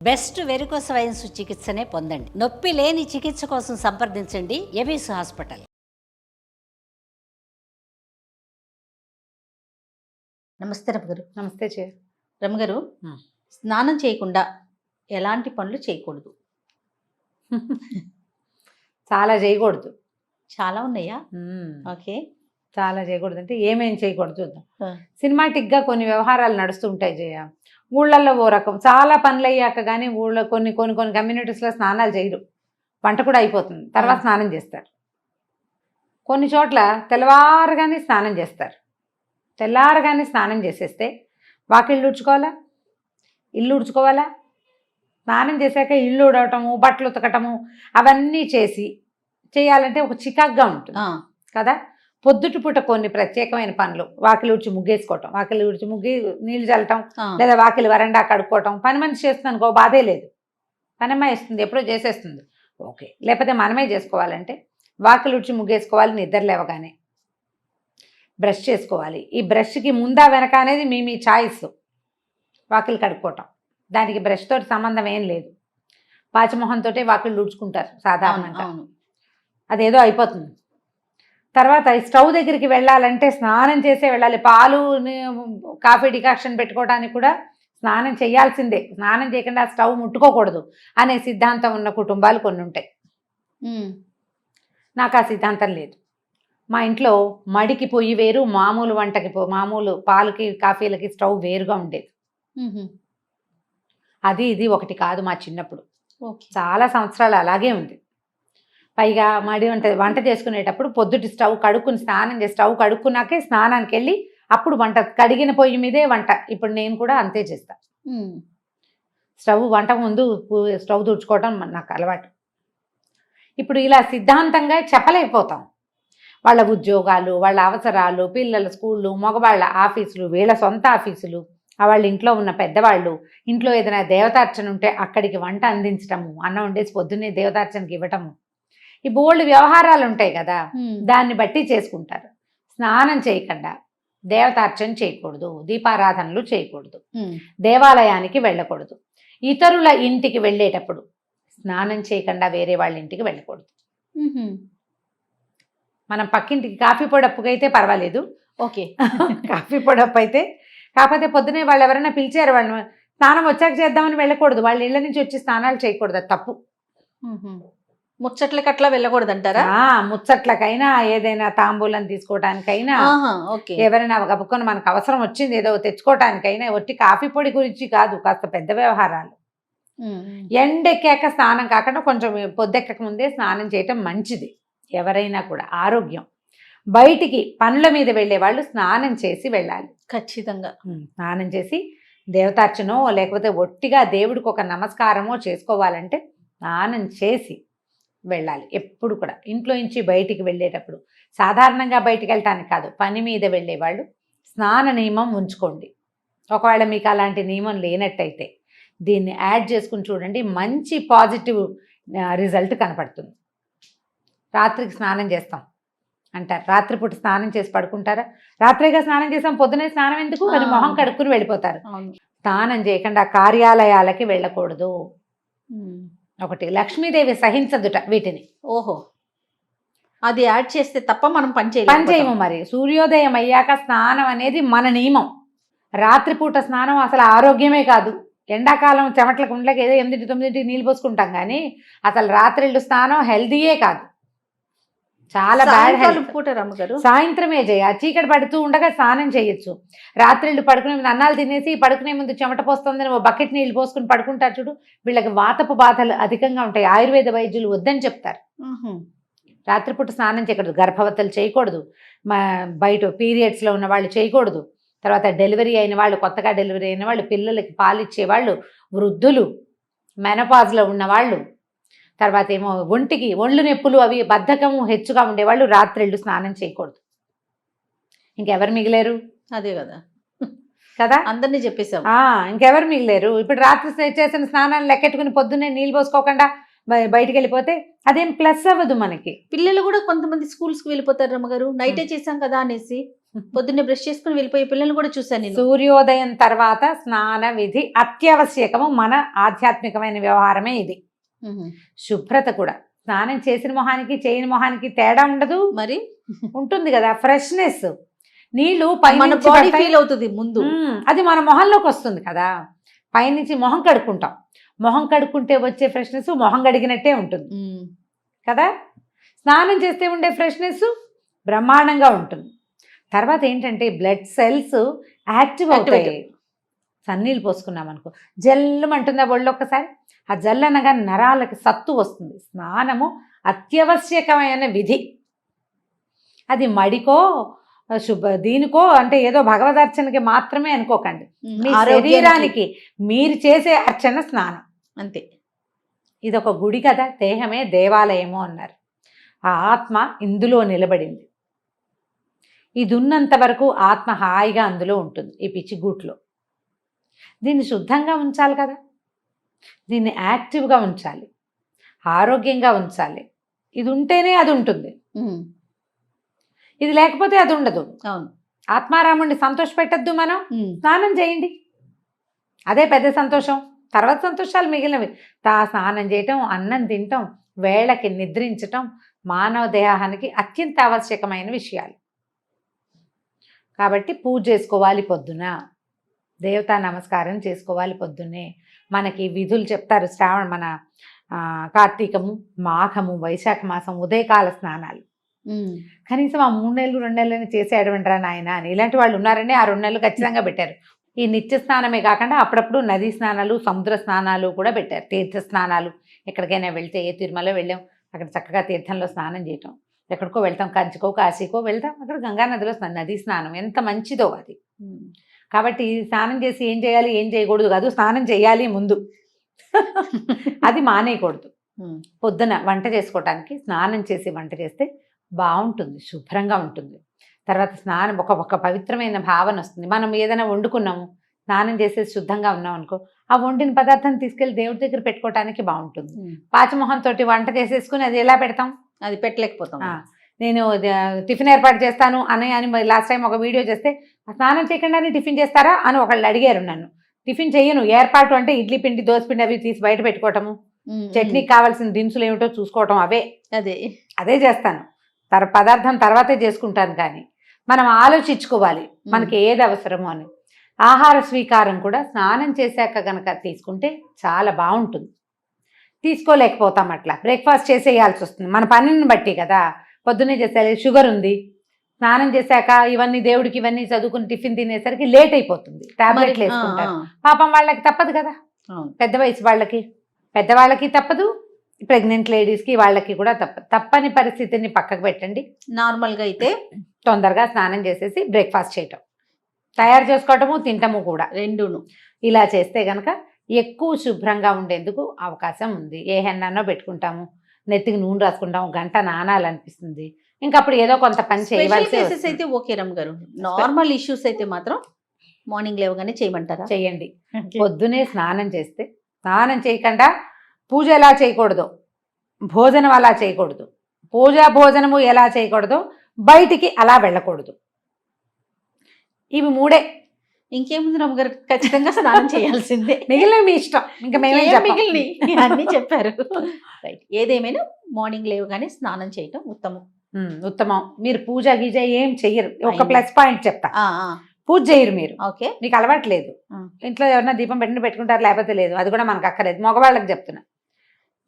Best varicose veins చికిత్సనే పొందండి. నొప్పి లేని చికిత్స కోసం సంప్రదించండి ఎబిస్ హాస్పిటల్. నమస్తే రమగారు. నమస్తే రమగారు, స్నానం చేయకుండా ఎలాంటి పనులు చేయకూడదు? చాలా చేయకూడదు. చాలా ఉన్నాయా? ఓకే, చాలా చేయకూడదు అంటే ఏమేం చేయకూడదు చూద్దాం. సినిమాటిక్గా కొన్ని వ్యవహారాలు నడుస్తుంటాయి జయ. ఊళ్ళల్లో ఓ రకం, చాలా పనులు అయ్యాక కానీ ఊళ్ళో కొన్ని కొన్ని కొన్ని కమ్యూనిటీస్లో స్నానాలు చేయరు. వంట కూడా అయిపోతుంది, తర్వాత స్నానం చేస్తారు. కొన్ని చోట్ల తెల్లవారుగానే స్నానం చేస్తారు. తెల్లారగానే స్నానం చేసేస్తే వాకిళ్ళు ఉడ్చుకోవాలా, ఇల్లు ఉడ్చుకోవాలా, స్నానం చేశాక ఇల్లు ఉడవటము, బట్టలు ఉతకటము అవన్నీ చేయాలంటే ఒక చికాగ్గా ఉంటుంది కదా. పొద్దుటి పూట కొన్ని ప్రత్యేకమైన పనులు, వాకిలి ఉడిచి ముగ్గేసుకోవటం, వాకిలి ఉడిచి ముగ్గి నీళ్ళు చల్లటం, లేదా వాకిలి వరండా కడుక్కోవటం. పని మనిషి చేస్తుంది అనుకో, బాధే లేదు, పనమ్మ వేస్తుంది, ఎప్పుడో చేసేస్తుంది, ఓకే. లేకపోతే మనమే చేసుకోవాలంటే వాకిలి ఉడిచి ముగ్గేసుకోవాలి, నిద్ర లేవగానే బ్రష్ చేసుకోవాలి. ఈ బ్రష్కి ముందా వెనక అనేది మీ చాయిస్. వాకిలి కడుక్కోవటం దానికి బ్రష్ తోటి సంబంధం ఏం లేదు. పాచిమొహంతో వాకిళ్ళు ఉడుచుకుంటారు సాధారణంగా, అదేదో అయిపోతుంది. తర్వాత స్టవ్ దగ్గరికి వెళ్ళాలంటే స్నానం చేసే వెళ్ళాలి. పాలు కాఫీ డికాక్షన్ పెట్టుకోవడానికి కూడా స్నానం చేయాల్సిందే. స్నానం చేయకుండా స్టవ్ ముట్టుకోకూడదు అనే సిద్ధాంతం ఉన్న కుటుంబాలు కొన్ని ఉంటాయి. నాకు ఆ సిద్ధాంతం లేదు. మా ఇంట్లో మడికి పొయ్యి వేరు, మామూలు వంటకి మామూలు పాలకి కాఫీలకి స్టవ్ వేరుగా ఉండేది. అది ఇది ఒకటి కాదు. మా చిన్నప్పుడు చాలా సంవత్సరాలు అలాగే ఉంది. పైగా మడి వంట చేసుకునేటప్పుడు పొద్దుటి స్టవ్ కడుక్కుని స్నానం చేసి స్టవ్ కడుక్కున్నాకే స్నానానికి వెళ్ళి అప్పుడు వంట, కడిగిన పొయ్యి మీదే వంట. ఇప్పుడు నేను కూడా అంతే చేస్తా. స్టవ్ వంట ముందు స్టవ్ తుడుచుకోవటం నాకు అలవాటు. ఇప్పుడు ఇలా సిద్ధాంతంగా చెప్పలేకపోతాం. వాళ్ళ ఉద్యోగాలు, వాళ్ళ అవసరాలు, పిల్లల స్కూళ్ళు, మగవాళ్ళ ఆఫీసులు, వీళ్ళ సొంత ఆఫీసులు, వాళ్ళ ఇంట్లో ఉన్న పెద్దవాళ్ళు, ఇంట్లో ఏదైనా దేవతార్చన ఉంటే అక్కడికి వంట అందించటము, అన్నం వండేసి పొద్దున్నే దేవతార్చనకి ఇవ్వటము, ఈ బోల్డ్ వ్యవహారాలు ఉంటాయి కదా, దాన్ని బట్టి చేసుకుంటారు. స్నానం చేయకుండా దేవతార్చన చేయకూడదు, దీపారాధనలు చేయకూడదు, దేవాలయానికి వెళ్ళకూడదు, ఇతరుల ఇంటికి వెళ్ళేటప్పుడు స్నానం చేయకుండా వేరే వాళ్ళ ఇంటికి వెళ్ళకూడదు. మనం పక్కింటికి కాఫీ పొడప్పుకి అయితే పర్వాలేదు, ఓకే. కాఫీ పొడప్పు అయితే, కాకపోతే పొద్దునే వాళ్ళు ఎవరైనా పిలిచారు, వాళ్ళు స్నానం వచ్చాక చేద్దామని వెళ్ళకూడదు. వాళ్ళ ఇళ్ళ నుంచి వచ్చి స్నానాలు చేయకూడదు, అది తప్పు. ముచ్చట్లకి అట్లా వెళ్ళకూడదు అంటారా? ముచ్చట్లకైనా, ఏదైనా తాంబూలం తీసుకోవటానికైనా, ఎవరైనా గబుకొని మనకు అవసరం వచ్చింది ఏదో తెచ్చుకోవటానికైనా, ఒట్టి కాఫీ పొడి గురించి కాదు, కాస్త పెద్ద వ్యవహారాలు. ఎండెక్కాక స్నానం కాకుండా కొంచెం పొద్దెక్కక ముందే స్నానం చేయటం మంచిది. ఎవరైనా కూడా ఆరోగ్యం. బయటికి పనుల మీద వెళ్ళే వాళ్ళు స్నానం చేసి వెళ్ళాలి ఖచ్చితంగా. స్నానం చేసి దేవతార్చనో లేకపోతే ఒట్టిగా దేవుడికి ఒక నమస్కారమో చేసుకోవాలంటే స్నానం చేసి వెళ్ళాలి. ఎప్పుడు కూడా ఇంట్లో నుంచి బయటికి వెళ్ళేటప్పుడు, సాధారణంగా బయటికి వెళ్ళటానికి కాదు, పని మీద వెళ్ళే వాళ్ళు స్నాన నియమం ఉంచుకోండి. ఒకవేళ మీకు అలాంటి నియమం లేనట్టయితే దీన్ని యాడ్ చేసుకుని చూడండి, మంచి పాజిటివ్ రిజల్ట్ కనపడుతుంది. రాత్రికి స్నానం చేస్తాం అంటారు, రాత్రిపూట స్నానం చేసి పడుకుంటారా? రాత్రిగా స్నానం చేసాం, పొద్దునే స్నానం ఎందుకు అని మొహం కడుక్కుని వెళ్ళిపోతారు. స్నానం చేయకుండా కార్యాలయాలకి వెళ్ళకూడదు. ఒకటి, లక్ష్మీదేవి సహించదుట వీటిని. ఓహో, అది యాడ్ చేస్తే తప్ప మనం పని చేయము. మరి సూర్యోదయం అయ్యాక స్నానం అనేది మన నియమం. రాత్రిపూట స్నానం అసలు ఆరోగ్యమే కాదు. ఎండాకాలం చెమట్ల కుండలకి ఏదో 8-9 నీళ్ళు పోసుకుంటాం, కానీ అసలు రాత్రిళ్ళు స్నానం హెల్దీయే కాదు, చాలా బ్యాడ్ హెల్త్. సాయంత్రమే చేయ, చీకటి పడుతూ ఉండగా స్నానం చేయొచ్చు. రాత్రిళ్ళు పడుకునే ముందు అన్నాలు తినేసి పడుకునే ముందు చెమట పోస్తుందని ఓ బకెట్ నీళ్ళు పోసుకుని పడుకుంటారు చూడు, వీళ్ళకి వాతపు బాధలు అధికంగా ఉంటాయి. ఆయుర్వేద వైద్యులు వద్దని చెప్తారు. రాత్రిపూట స్నానం చేయకూడదు. గర్భవతులు చేయకూడదు, బయట పీరియడ్స్లో ఉన్న వాళ్ళు చేయకూడదు. తర్వాత డెలివరీ అయిన వాళ్ళు, కొత్తగా డెలివరీ అయిన వాళ్ళు, పిల్లలకి పాలిచ్చేవాళ్ళు, వృద్ధులు, మెనోపాజ్లో ఉన్నవాళ్ళు, తర్వాత ఏమో ఒళ్ళు నొప్పులు అవి బద్ధకము హెచ్చుగా ఉండేవాళ్ళు రాత్రిళ్ళు స్నానం చేయకూడదు. ఇంకెవరు మిగిలేరు? అదే కదా అందరినీ చెప్పేసాం. ఇంకెవరు మిగిలేరు? ఇప్పుడు రాత్రి చేసిన స్నానాన్ని లెక్కెట్టుకుని పొద్దున్నే నీళ్ళు పోసుకోకుండా బయటికి వెళ్ళిపోతే అదేం ప్లస్ అవ్వదు మనకి. పిల్లలు కూడా కొంతమంది స్కూల్స్కి వెళ్ళిపోతారు రమ్మగారు, నైటే చేసాం కదా అనేసి. పొద్దున్నే బ్రష్ చేసుకుని వెళ్ళిపోయే పిల్లల్ని కూడా చూసాను నేను. సూర్యోదయం తర్వాత స్నాన విధి అత్యావశ్యకము. మన ఆధ్యాత్మికమైన వ్యవహారమే ఇది. శుభ్రత కూడా స్నానం చేసిన మొహానికి చేయని మొహానికి తేడా ఉండదు, మరి ఉంటుంది కదా. ఫ్రెష్నెస్, నీళ్లు మన పైనుంచి బాడీ పడతాయి. ఫీల్ అవుతుంది ముందు. అది మన మొహంలోకి వస్తుంది కదా. పైనుంచి మొహం కడుక్కుంటాం, మొహం కడుక్కుంటే వచ్చే ఫ్రెష్నెస్ మొహం కడిగినట్టే ఉంటుంది కదా. స్నానం చేస్తే ఉండే ఫ్రెష్నెస్ బ్రహ్మాండంగా ఉంటుంది. తర్వాత ఏంటంటే బ్లడ్ సెల్స్ యాక్టివ్ అవుతాయి. సన్నీళ్ళు పోసుకున్నాం అనుకో, జల్లుమంటుందా ఒళ్ళు ఒక్కసారి. ఆ జల్లు అనగా నరాలకి సత్తు వస్తుంది. స్నానము అత్యవశ్యకమైన విధి. అది మడికో దీనికో అంటే ఏదో భగవదర్చనకి మాత్రమే అనుకోకండి. మీ శరీరానికి మీరు చేసే అర్చన స్నానం అంతే. ఇది ఒక గుడి కదా, దేహమే దేవాలయము అన్నారు. ఆ ఆత్మ ఇందులో నిలబడింది. ఇది ఉన్నంత వరకు ఆత్మ హాయిగా అందులో ఉంటుంది, ఈ పిచ్చిగూట్లో. దీన్ని శుద్ధంగా ఉంచాలి కదా, దీన్ని యాక్టివ్గా ఉంచాలి, ఆరోగ్యంగా ఉంచాలి. ఇది ఉంటేనే అది ఉంటుంది, ఇది లేకపోతే అది ఉండదు. అవును. ఆత్మారాముడిని సంతోష పెట్టద్దు మనం. స్నానం చేయండి, అదే పెద్ద సంతోషం. తర్వాత సంతోషాలు మిగిలినవి. స్నానం చేయటం, అన్నం తినటం, వేళకి నిద్రించటం మానవ దేహానికి అత్యంత ఆవశ్యకమైన విషయాలు. కాబట్టి పూజ చేసుకోవాలి పొద్దున, దేవతా నమస్కారం చేసుకోవాలి పొద్దున్నే. మనకి విధులు చెప్తారు. మన కార్తీకము, మాఘము, వైశాఖ మాసం ఉదయకాల స్నానాలు. కనీసం ఆ 3 నెలలు 2 నెలలని చేసేయడమంటారా నాయన అని ఇలాంటి వాళ్ళు ఉన్నారండి. ఆ 2 నెలలు ఖచ్చితంగా పెట్టారు. ఈ నిత్య స్నానమే కాకుండా అప్పుడప్పుడు నదీ స్నానాలు, సముద్ర స్నానాలు కూడా పెట్టారు. తీర్థ స్నానాలు, ఎక్కడికైనా వెళ్తే, ఏ తిరుమల వెళ్ళాం అక్కడ చక్కగా తీర్థంలో స్నానం చేయటం. ఎక్కడికో వెళ్తాం, కంచికో కాశీకో వెళ్తాం, అక్కడ గంగా నదిలో నదీ స్నానం ఎంత మంచిదో అది. కాబట్టి స్నానం చేసి ఏం చేయాలి ఏం చేయకూడదు కాదు, స్నానం చేయాలి ముందు. అది మానేయకూడదు. పొద్దున వంట చేసుకోవటానికి స్నానం చేసి వంట చేస్తే బాగుంటుంది, శుభ్రంగా ఉంటుంది. తర్వాత స్నానం ఒక పవిత్రమైన భావన వస్తుంది. మనం ఏదైనా వండుకున్నాము, స్నానం చేసేసి శుద్ధంగా ఉన్నాం అనుకో, ఆ వండిన పదార్థాన్ని తీసుకెళ్లి దేవుడి దగ్గర పెట్టుకోవటానికి బాగుంటుంది. పాచమొహంతో వంట చేసేసుకుని అది ఎలా పెడతాం, అది పెట్టలేకపోతాం. నేను టిఫిన్ ఏర్పాటు చేస్తాను అని లాస్ట్ టైం ఒక వీడియో చేస్తే, స్నానం చేయకుండానే టిఫిన్ చేస్తారా అని ఒకళ్ళు అడిగారు నన్ను. టిఫిన్ చెయ్యను, ఏర్పాటు అంటే ఇడ్లీ పిండి, దోశ పిండి అవి తీసి బయట పెట్టుకోవటము, చట్నీకి కావాల్సిన దినుసులు ఏమిటో చూసుకోవటం, అదే చేస్తాను. పదార్థం తర్వాతే చేసుకుంటాను. కానీ మనం ఆలోచించుకోవాలి మనకి ఏది అవసరమో అని. ఆహార స్వీకారం కూడా స్నానం చేశాక కనుక తీసుకుంటే చాలా బాగుంటుంది. తీసుకోలేకపోతాం, అట్లా బ్రేక్ఫాస్ట్ చేసేయాల్సి వస్తుంది మన పనిని బట్టి కదా. పొద్దున్నే చేసేయాలి, షుగర్ ఉంది, స్నానం చేశాక ఇవన్నీ దేవుడికి ఇవన్నీ చదువుకుని టిఫిన్ తినేసరికి లేట్ అయిపోతుంది, టాబ్లెట్లు వేసుకుంటారు. పాపం వాళ్ళకి తప్పదు కదా, పెద్ద వయసు వాళ్ళకి, పెద్దవాళ్ళకి తప్పదు, ప్రెగ్నెంట్ లేడీస్కి వాళ్ళకి కూడా తప్పని పరిస్థితిని పక్కకు పెట్టండి. నార్మల్గా అయితే తొందరగా స్నానం చేసేసి బ్రేక్ఫాస్ట్ చేయటం, తయారు చేసుకోవటము, తింటము కూడా రెండును. ఇలా చేస్తే కనుక ఎక్కువ శుభ్రంగా ఉండేందుకు అవకాశం ఉంది. ఏ హెన్నో పెట్టుకుంటాము, నెత్తికి నూనె రాసుకుంటాము, గంట నానాలనిపిస్తుంది, ఇంకప్పుడు ఏదో కొంత పని చేయవలసి అయితే ఓకే రమ్ గారు. నార్మల్ ఇష్యూస్ అయితే మాత్రం మార్నింగ్ లేవగానే చేయమంటారా? చేయండి. పొద్దునే స్నానం చేస్తే, స్నానం చేయకుండా పూజ ఎలా చేయకూడదు, భోజనం అలా చేయకూడదు, భోజనము ఎలా చేయకూడదు, బయటికి అలా వెళ్ళకూడదు. ఇవి 3. ఇంకేముంది రమ్మ గారు, ఖచ్చితంగా స్నానం చేయాల్సిందే. మిగిలిన మీ ఇష్టం, ఇంకా మేమే మిగిలిన అన్ని చెప్పారు. రైట్. ఏదేమైనా మార్నింగ్ లేవగానే స్నానం చేయటం ఉత్తమం. మీరు పూజ గీజ ఏం చెయ్యరు. ఒక ప్లస్ పాయింట్ చెప్తా, పూజ చేయరు మీరు. ఓకే, మీకు అలవాట్లేదు. ఇంట్లో ఎవరైనా దీపం పెట్టుకుంటారు, లేకపోతే లేదు, అది కూడా మనకు అక్కర్లేదు. మగవాళ్ళకి చెప్తున్నా,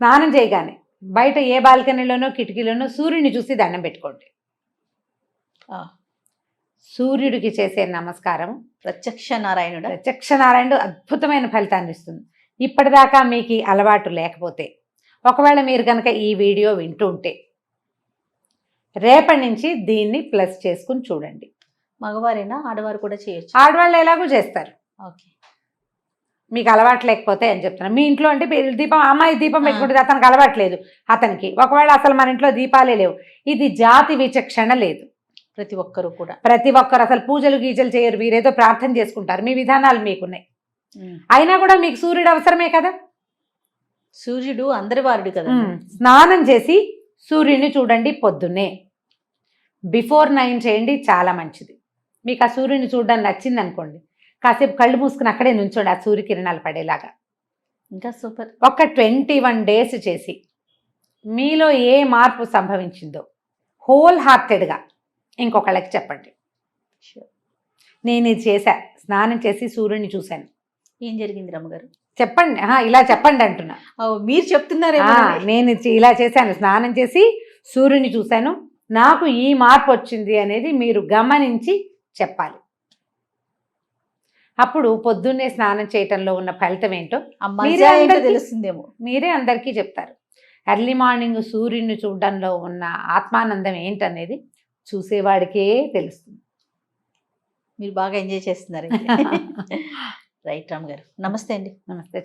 స్నానం చేయగానే బయట ఏ బాల్కనీలోనో కిటికీలోనో సూర్యుని చూసి దండం పెట్టుకోండి. సూర్యుడికి చేసే నమస్కారం ప్రత్యక్ష నారాయణుడు అద్భుతమైన ఫలితాన్ని ఇస్తుంది. ఇప్పటిదాకా మీకు అలవాటు లేకపోతే, ఒకవేళ మీరు కనుక ఈ వీడియో వింటూ ఉంటే, రేపటి నుంచి దీన్ని ప్లస్ చేసుకుని చూడండి. మగవారైనా ఆడవారు కూడా చేయొచ్చు? ఆడవాళ్ళు ఎలాగో చేస్తారు. ఓకే, మీకు అలవాటు లేకపోతే అని చెప్తున్నాను. మీ ఇంట్లో అంటే దీపం, అమ్మాయి దీపం పెట్టుకుంటుంది, అతనికి అలవాట్లేదు, అతనికి ఒకవేళ అసలు మన ఇంట్లో దీపాలే లేవు, ఇది జాతి విచక్షణ లేదు. ప్రతి ఒక్కరు అసలు పూజలు గీజలు చేయరు, వీరేదో ప్రార్థన చేసుకుంటారు, మీ విధానాలు మీకున్నాయి. అయినా కూడా మీకు సూర్యుడు అవసరమే కదా, సూర్యుడు అందరి వారుడు కదా. స్నానం చేసి సూర్యుడిని చూడండి పొద్దున్నే, బిఫోర్ 9 చేయండి, చాలా మంచిది. మీకు ఆ సూర్యుని చూడడానికి నచ్చింది అనుకోండి, కాసేపు కళ్ళు మూసుకుని అక్కడే నుంచోండి ఆ సూర్యకిరణాలు పడేలాగా. ఇంకా సూపర్. ఒక 21 days చేసి మీలో ఏ మార్పు సంభవించిందో హోల్ హార్టెడ్గా ఇంకొకళ్ళకి చెప్పండి. నేను ఇది చేశా, స్నానం చేసి సూర్యుని చూశాను. ఏం జరిగింది రమ్మగారు? చెప్పండి, ఇలా చెప్పండి అంటున్నా. మీరు చెప్తున్నారే. నేను ఇలా చేశాను, స్నానం చేసి సూర్యుని చూశాను, నాకు ఈ మార్పు వచ్చింది అనేది మీరు గమనించి చెప్పాలి. అప్పుడు పొద్దున్నే స్నానం చేయటంలో ఉన్న ఫలితం ఏంటో తెలుస్తుందేమో, మీరే అందరికీ చెప్తారు. ఎర్లీ మార్నింగ్ సూర్యుని చూడడంలో ఉన్న ఆత్మానందం ఏంటనేది చూసేవాడికే తెలుస్తుంది. మీరు బాగా ఎంజాయ్ చేస్తున్నారు. రైట్ రామ్ గారు, నమస్తే అండి. నమస్తే.